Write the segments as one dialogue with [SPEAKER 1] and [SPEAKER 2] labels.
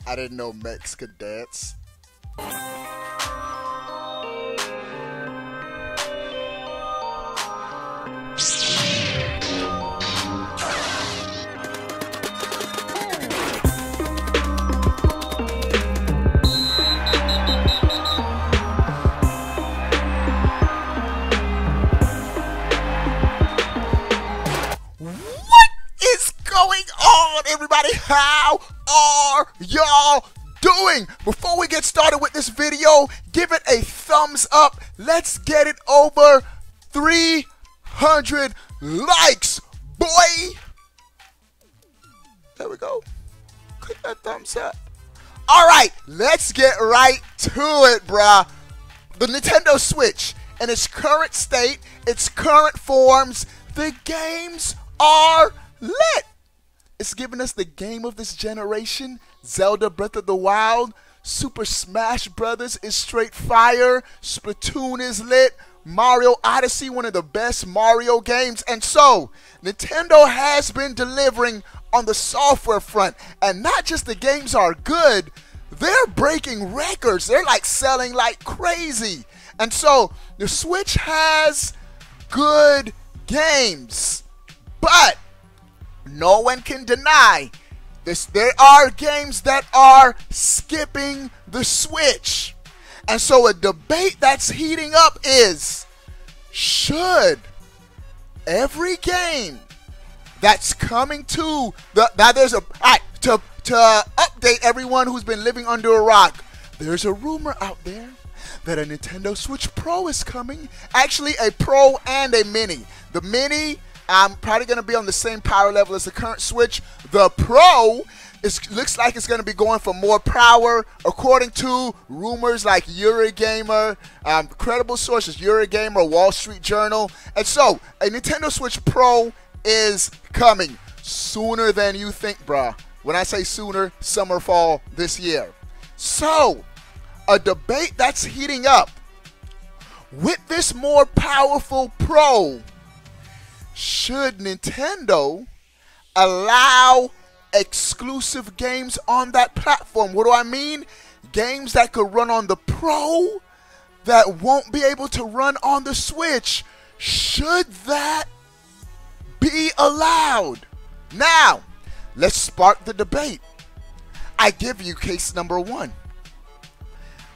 [SPEAKER 1] I didn't know mechs could dance. Everybody, how are y'all doing? Before we get started with this video, give it a thumbs up. Let's get it over 300 likes, boy. There we go. Click that thumbs up. All right, let's get right to it, bruh. The Nintendo Switch in its current state, its current forms, the games are lit. It's giving us the game of this generation, Zelda Breath of the Wild. Super Smash Brothers is straight fire. Splatoon is lit. Mario Odyssey, one of the best Mario games. And so, Nintendo has been delivering on the software front. And not just the games are good, they're breaking records. They're like selling like crazy. And so, the Switch has good games. But no one can deny this. There are games that are skipping the Switch. And so a debate that's heating up is, should every game that's coming to the, now there's a, all right, to update everyone who's been living under a rock, there's a rumor out there that a Nintendo Switch Pro is coming. Actually, a Pro and a Mini. The Mini, probably going to be on the same power level as the current Switch. The Pro looks like it's going to be going for more power, according to rumors like Eurogamer, credible sources, Eurogamer, Wall Street Journal. And so, a Nintendo Switch Pro is coming sooner than you think, bruh. When I say sooner, summer, fall this year. So, a debate that's heating up. With this more powerful Pro, should Nintendo allow exclusive games on that platform? What do I mean? Games that could run on the Pro that won't be able to run on the Switch. Should that be allowed? Now, let's spark the debate. I give you case number one.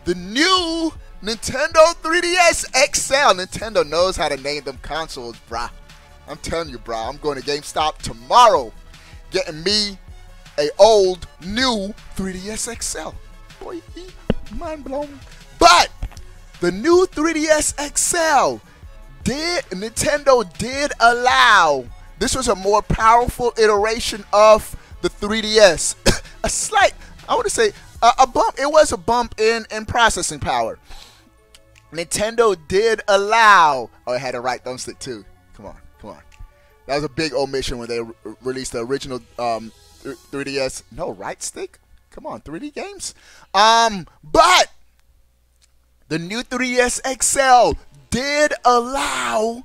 [SPEAKER 1] The new Nintendo 3DS XL. Nintendo knows how to name them consoles, brah. I'm telling you, bro, I'm going to GameStop tomorrow, getting me a old, new 3DS XL. Boy, mind blown. But the new 3DS XL, Nintendo did allow, this was a more powerful iteration of the 3DS. A slight, I would say, a bump. It was a bump in processing power. Nintendo did allow, oh, it had a right thumbstick too. Come on. That was a big omission when they released the original 3DS. No, right stick? Come on, 3D games? But the new 3DS XL did allow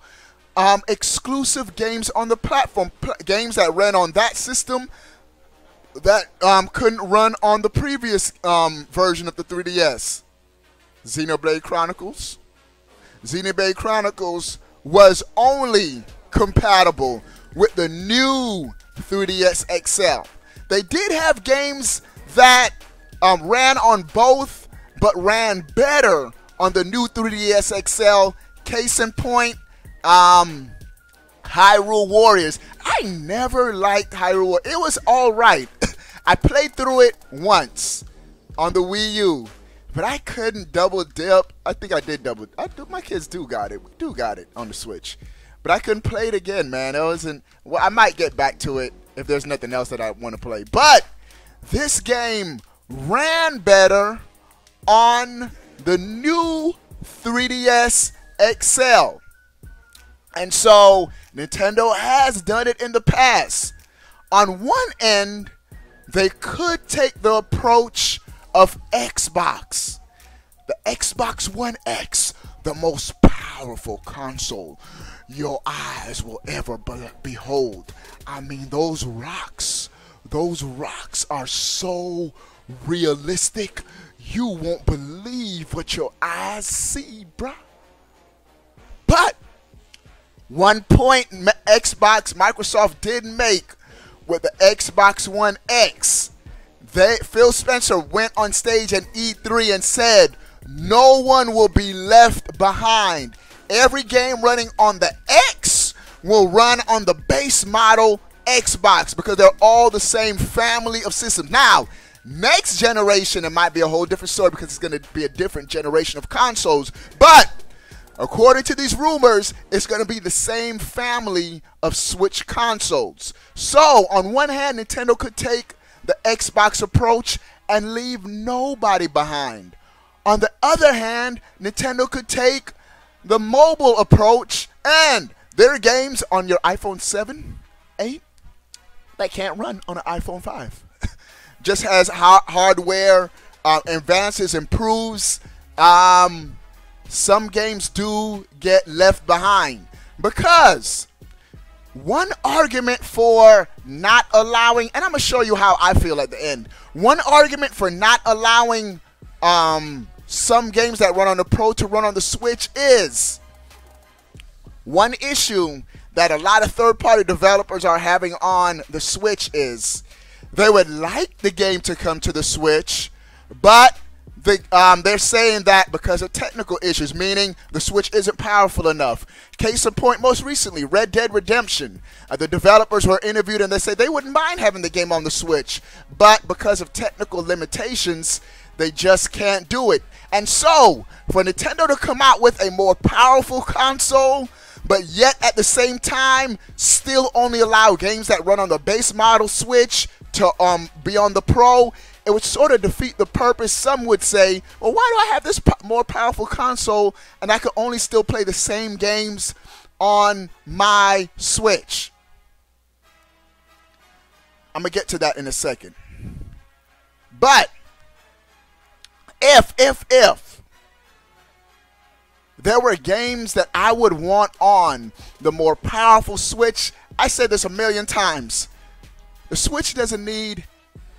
[SPEAKER 1] exclusive games on the platform. Games that ran on that system that couldn't run on the previous version of the 3DS. Xenoblade Chronicles. Xenoblade Chronicles was only compatible with the new 3DS XL. They did have games that ran on both, but ran better on the new 3DS XL. Case in point, Hyrule Warriors. I never liked Hyrule. It was all right. I played through it once on the Wii U, but I couldn't double dip. I think I did double. My kids do got it. We do got it on the Switch. But I couldn't play it again, man. It wasn't. Well, I might get back to it if there's nothing else that I want to play. But this game ran better on the new 3DS XL. And so Nintendo has done it in the past. On one end, they could take the approach of Xbox. The Xbox One X, the most powerful console your eyes will ever behold. I mean, those rocks are so realistic. You won't believe what your eyes see, bruh. But one point Microsoft did make with the Xbox One X, Phil Spencer went on stage at E3 and said, no one will be left behind. Every game running on the X will run on the base model Xbox because they're all the same family of systems. Now, next generation, it might be a whole different story because it's going to be a different generation of consoles. But according to these rumors, it's going to be the same family of Switch consoles. So, on one hand, Nintendo could take the Xbox approach and leave nobody behind. On the other hand, Nintendo could take the mobile approach, and their games on your iPhone 7, 8, they can't run on an iPhone 5. Just as hardware advances, improves, some games do get left behind. Because one argument for not allowing, and I'm going to show you how I feel at the end. One argument for not allowing some games that run on the Pro to run on the Switch is one issue that a lot of third-party developers are having on the Switch is they would like the game to come to the Switch, but they're saying that because of technical issues, meaning the Switch isn't powerful enough. Case in point, most recently, Red Dead Redemption. The developers were interviewed and they said they wouldn't mind having the game on the Switch, but because of technical limitations, they just can't do it. And so, for Nintendo to come out with a more powerful console, but yet at the same time still only allow games that run on the base model Switch to be on the Pro, it would sort of defeat the purpose. Some would say, well, why do I have this more powerful console and I can only still play the same games on my Switch? I'm going to get to that in a second. But if there were games that I would want on the more powerful Switch, I said this a million times. The Switch doesn't need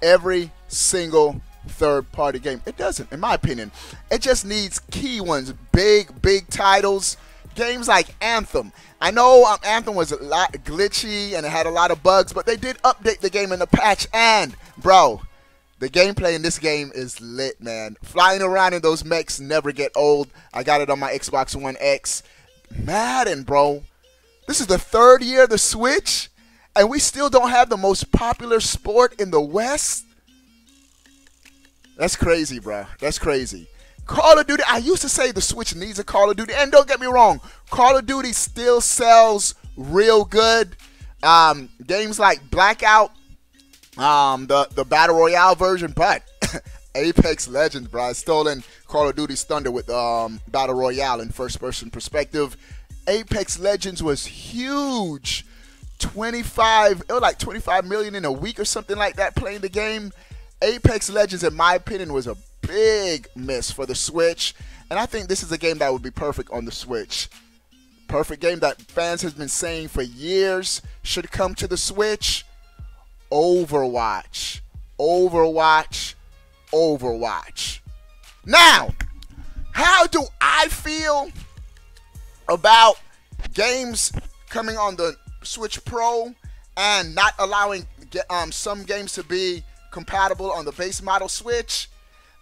[SPEAKER 1] every single third-party game. It doesn't, in my opinion. It just needs key ones, big titles, games like Anthem. I know Anthem was a lot glitchy and it had a lot of bugs, but they did update the game in the patch, and, bro, the gameplay in this game is lit, man. Flying around in those mechs never get old. I got it on my Xbox One X. Madden, bro. This is the third year of the Switch, and we still don't have the most popular sport in the West? That's crazy, bro. That's crazy. Call of Duty, I used to say the Switch needs a Call of Duty, and don't get me wrong, Call of Duty still sells real good. Games like Blackout, the Battle Royale version, but Apex Legends, bro, has stolen Call of Duty's thunder with Battle Royale in first-person perspective. Apex Legends was huge. It was like 25 million in a week or something like that playing the game. Apex Legends, in my opinion, was a big miss for the Switch, and I think this is a game that would be perfect on the Switch. Perfect game that fans have been saying for years should come to the Switch. Overwatch. Now, how do I feel about games coming on the Switch Pro and not allowing some games to be compatible on the base model Switch?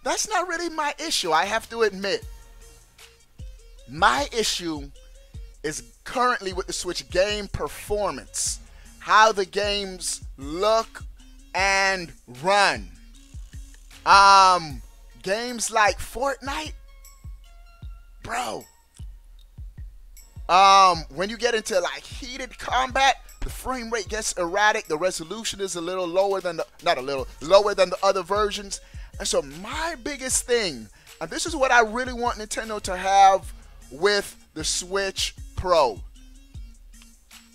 [SPEAKER 1] That's not really my issue, I have to admit. My issue is currently with the Switch game performance. How the games look and run. Games like Fortnite, bro. When you get into like heated combat, the frame rate gets erratic. The resolution is a little lower than lower than the other versions. And so my biggest thing, and this is what I really want Nintendo to have with the Switch Pro,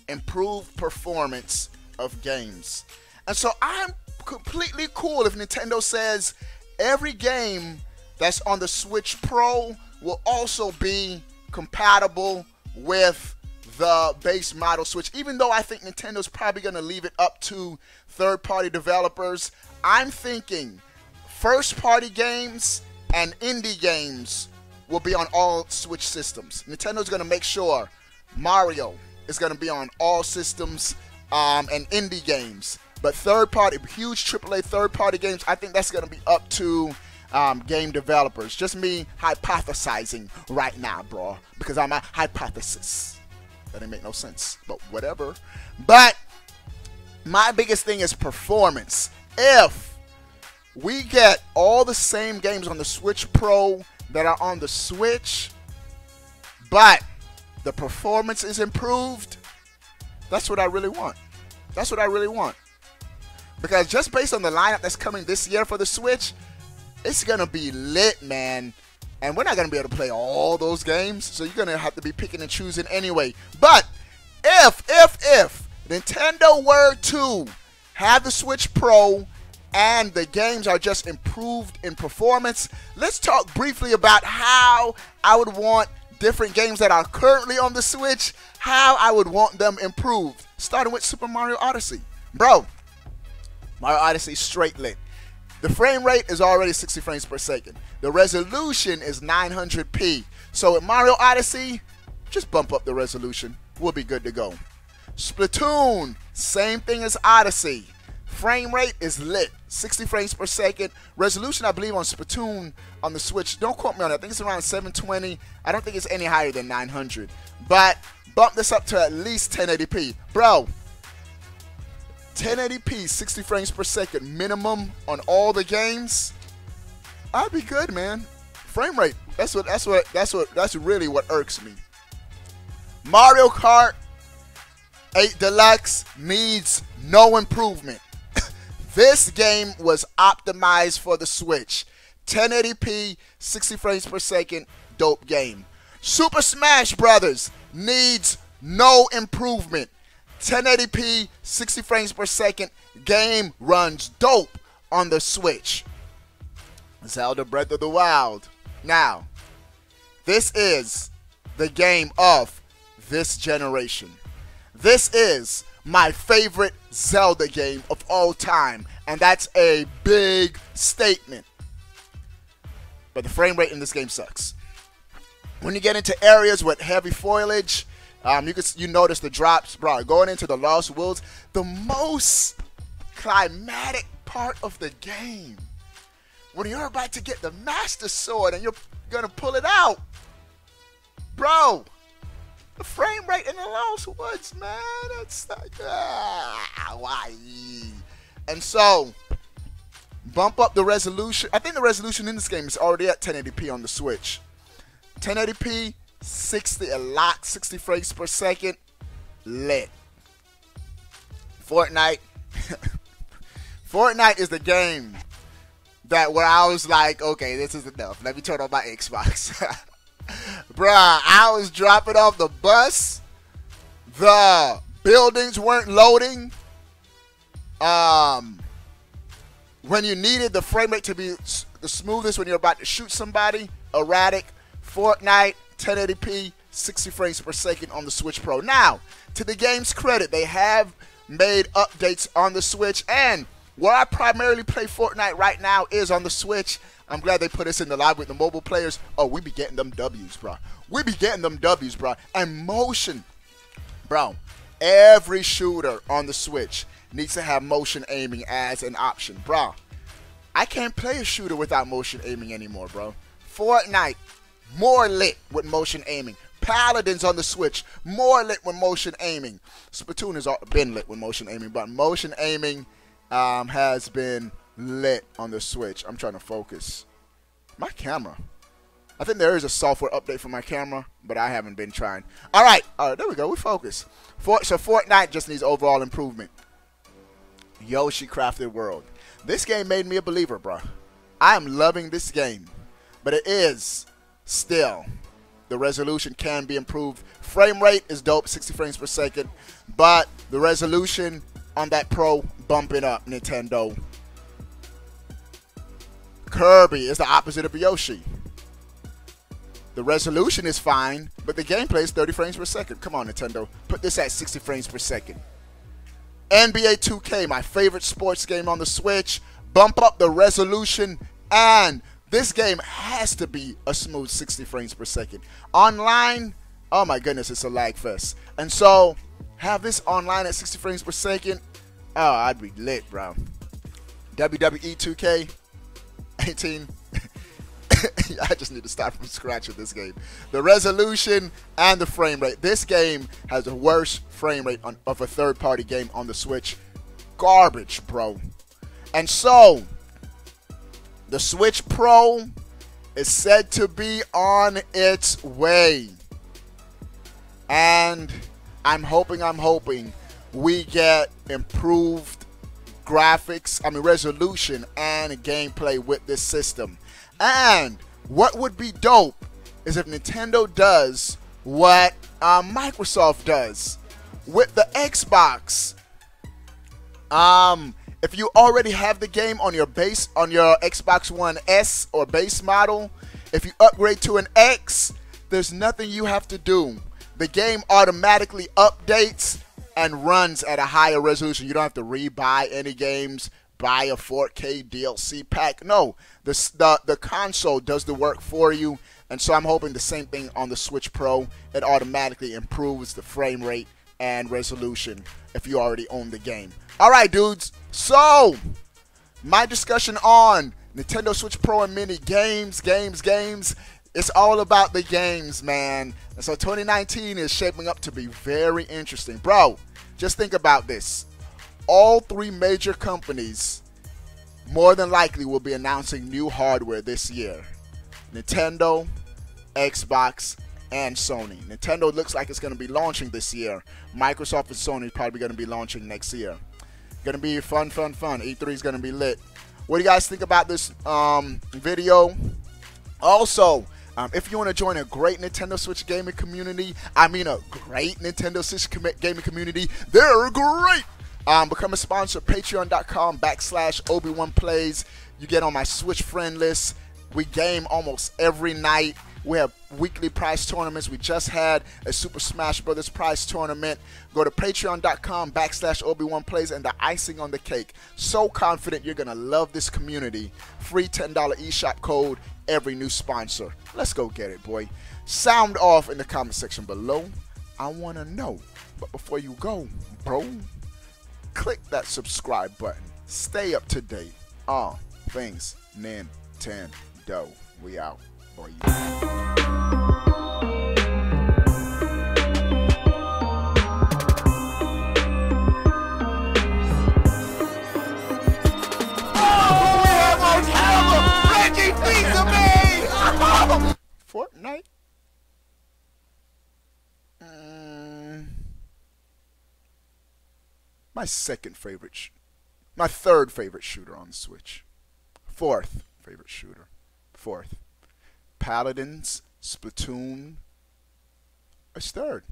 [SPEAKER 1] improved performance of games. And so I'm completely cool if Nintendo says every game that's on the Switch Pro will also be compatible with the base model Switch. Even though I think Nintendo's probably going to leave it up to third-party developers, I'm thinking first-party games and indie games will be on all Switch systems. Nintendo's going to make sure Mario is going to be on all systems and indie games. But third-party, huge AAA third-party games, I think that's going to be up to game developers. Just me hypothesizing right now, bro, because I'm a hypothesis. That didn't make no sense, but whatever. But my biggest thing is performance. If we get all the same games on the Switch Pro that are on the Switch, but the performance is improved, that's what I really want. That's what I really want. Because just based on the lineup that's coming this year for the Switch, it's going to be lit, man. And we're not going to be able to play all those games, so you're going to have to be picking and choosing anyway. But if Nintendo were to have the Switch Pro and the games are just improved in performance, let's talk briefly about how I would want different games that are currently on the Switch, how I would want them improved. Starting with Super Mario Odyssey. Bro, Mario Odyssey straight lit. The frame rate is already 60 frames per second. The resolution is 900p. So with Mario Odyssey, just bump up the resolution. We'll be good to go. Splatoon, same thing as Odyssey. Frame rate is lit, 60 frames per second. Resolution, I believe, on Splatoon on the Switch, don't quote me on that, I think it's around 720. I don't think it's any higher than 900. But bump this up to at least 1080p. Bro, 1080p, 60 frames per second minimum on all the games. I'd be good, man. Frame rate, that's really what irks me. Mario Kart 8 Deluxe needs no improvement. This game was optimized for the Switch. 1080p, 60 frames per second, dope game. Super Smash Brothers needs no improvement. 1080p, 60 frames per second, game runs dope on the Switch. Zelda Breath of the Wild. Now, this is the game of this generation. This is my favorite Zelda game of all time, and that's a big statement. But the frame rate in this game sucks. When you get into areas with heavy foliage, you notice the drops, bro. Going into the Lost Worlds, the most climatic part of the game, when you're about to get the Master Sword and you're gonna pull it out, bro. The frame rate in the Lost Woods, man, it's like, why? And so, bump up the resolution. I think the resolution in this game is already at 1080p on the Switch. 1080p, 60 frames per second, lit. Fortnite. Fortnite is the game where I was like, okay, this is enough. Let me turn on my Xbox. Bruh, I was dropping off the bus. The buildings weren't loading. When you needed the frame rate to be the smoothest when you're about to shoot somebody, erratic. Fortnite, 1080p, 60 frames per second on the Switch Pro. Now, to the game's credit, they have made updates on the Switch, and where I primarily play Fortnite right now is on the Switch. I'm glad they put us in the live with the mobile players. Oh, we be getting them W's, bro. We be getting them W's, bro. And motion, bro. Every shooter on the Switch needs to have motion aiming as an option, bro. I can't play a shooter without motion aiming anymore, bro. Fortnite, more lit with motion aiming. Paladins on the Switch, more lit with motion aiming. Splatoon has been lit with motion aiming, but motion aiming has been lit on the Switch. I'm trying to focus. My camera. I think there is a software update for my camera, but I haven't been trying. All right, there we go. We focus. So Fortnite just needs overall improvement. Yoshi Crafted World. This game made me a believer, bro. I am loving this game, but it is still, the resolution can be improved. Frame rate is dope, 60 frames per second, but the resolution on that Pro, bump it up, Nintendo. Kirby is the opposite of Yoshi. The resolution is fine, but the gameplay is 30 frames per second. Come on, Nintendo. Put this at 60 frames per second. NBA 2K, my favorite sports game on the Switch. bump up the resolution, and this game has to be a smooth 60 frames per second. Online, oh my goodness, it's a lag fest. And so, have this online at 60 frames per second, oh, I'd be lit, bro. WWE 2K18. I just need to start from scratch with this game. The resolution and the frame rate. This game has the worst frame rate of a third-party game on the Switch. Garbage, bro. And so, the Switch Pro is said to be on its way. And I'm hoping we get improved graphics, resolution and gameplay with this system. And what would be dope is if Nintendo does what Microsoft does with the Xbox. If you already have the game on your Xbox One S or base model, if you upgrade to an X, there's nothing you have to do. The game automatically updates and runs at a higher resolution. You don't have to rebuy any games, buy a 4K DLC pack. No, the console does the work for you. And so I'm hoping the same thing on the Switch Pro. It automatically improves the frame rate and resolution if you already own the game. All right, dudes. So, my discussion on Nintendo Switch Pro and Mini games. It's all about the games, man. And so 2019 is shaping up to be very interesting. Bro, just think about this. All three major companies more than likely will be announcing new hardware this year. Nintendo, Xbox, and Sony. Nintendo looks like it's going to be launching this year. Microsoft and Sony are probably going to be launching next year. Going to be fun. E3 is going to be lit. What do you guys think about this video? Also, if you want to join a great Nintendo Switch gaming community, a great Nintendo Switch gaming community, they're great. Become a sponsor, patreon.com/Obi1Plays. You get on my Switch friend list. We game almost every night. We have weekly prize tournaments. We just had a Super Smash Brothers prize tournament. Go to patreon.com/Obi1Plays, and the icing on the cake. So confident you're going to love this community. Free $10 eShop code every new sponsor. Let's go get it, boy. Sound off in the comment section below. I want to know. But before you go, bro, click that subscribe button. Stay up to date on things Nintendo. We out, boy. Fortnite? My third favorite shooter on the Switch. Fourth favorite shooter. Paladins, Splatoon. It's third.